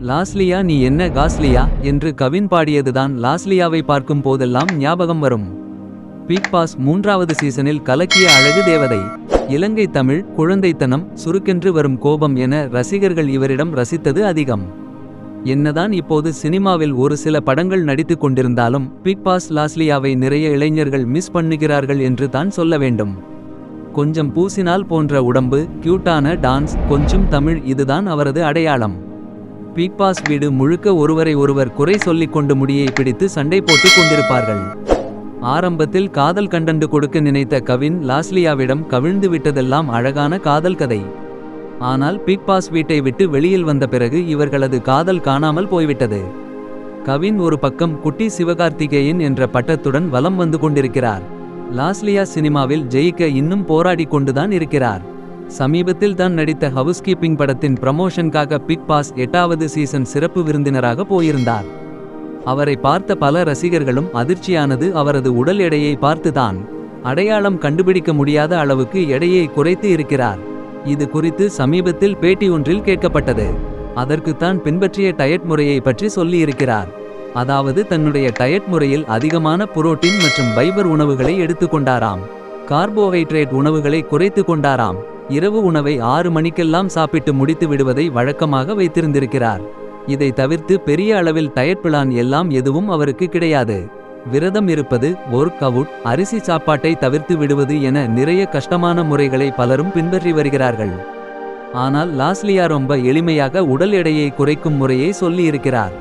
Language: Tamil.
லாஸ்லியா நீ என்ன காஸ்லியா என்று கவின் பாடியதுதான் லாஸ்லியாவை பார்க்கும் போதெல்லாம் ஞாபகம் வரும். பிக் பாஸ் 3வது சீசனில் கலக்கிய அழகு தேவதை. இலங்கை தமிழ் குழந்தைத்தனம் சுருக்கென்று வரும் கோபம் என ரசிகர்கள் இவரிடம் ரசித்தது அதிகம். என்னதான் இப்போது சினிமாவில் ஒரு சில படங்கள் நடித்துக் கொண்டிருந்தாலும் பிக் பாஸ் லாஸ்லியாவை நிறைய இளைஞர்கள் மிஸ் பண்ணுகிறார்கள் என்று தான் சொல்ல வேண்டும். கொஞ்சம் பூசினால் போன்ற உடம்பு, கியூட்டான டான்ஸ், கொஞ்சம் தமிழ், இதுதான் அவரது அடையாளம். பிக் பாஸ் வீடு முழுக்க ஒருவரை ஒருவர் குறை சொல்லிக் கொண்டு முடியை பிடித்து சண்டை போட்டுக் கொண்டிருப்பார்கள். ஆரம்பத்தில் காதல் கண்டண்டு கொடுக்க நினைத்த கவின் லாஸ்லியாவிடம் கவிழ்ந்து விட்டதெல்லாம் அழகான காதல் கதை. ஆனால் பிக் பாஸ் வீட்டை விட்டு வெளியில் வந்த பிறகு இவர்களது காதல் காணாமல் போய்விட்டது. கவின் ஒரு பக்கம் குட்டி சிவகார்த்திகேயன் என்ற பட்டத்துடன் வலம் வந்து கொண்டிருக்கிறார். லாஸ்லியா சினிமாவில் ஜெயிக்க இன்னும் போராடி கொண்டுதான் இருக்கிறார். சமீபத்தில் தான் நடித்த ஹவுஸ்கீப்பிங் படத்தின் ப்ரமோஷனுக்காக பிக் பாஸ் 8வது சீசன் சிறப்பு விருந்தினராக போயிருந்தார். அவரை பார்த்த பல ரசிகர்களும் அதிர்ச்சியானது அவரது உடல் எடையை பார்த்துதான். அடையாளம் கண்டுபிடிக்க முடியாத அளவுக்கு எடையை குறைத்து இருக்கிறார். இது குறித்து சமீபத்தில் பேட்டி ஒன்றில் கேட்கப்பட்டது. அதற்குத்தான் பின்பற்றிய டயட் முறையை பற்றி சொல்லியிருக்கிறார். அதாவது தன்னுடைய டயட் முறையில் அதிகமான புரோட்டீன் மற்றும் ஃபைபர் உணவுகளை எடுத்துக்கொண்டாராம். கார்போஹைட்ரேட் உணவுகளை குறைத்து கொண்டாராம். இரவு உணவை 6 மணிக்கெல்லாம் சாப்பிட்டு முடித்து விடுவதை வழக்கமாக வைத்திருந்திருக்கிறார். இதை தவிர்த்து பெரிய அளவில் டயட் பிளான் எல்லாம் எதுவும் அவருக்கு கிடையாது. விரதம் இருப்பது, ஒர்க் அவுட், அரிசி சாப்பாட்டை தவிர்த்து விடுவது என நிறைய கஷ்டமான முறைகளை பலரும் பின்பற்றி வருகிறார்கள். ஆனால் லாஸ்லியா ரொம்ப எளிமையாக உடல் எடையை குறைக்கும் முறையை சொல்லியிருக்கிறார்.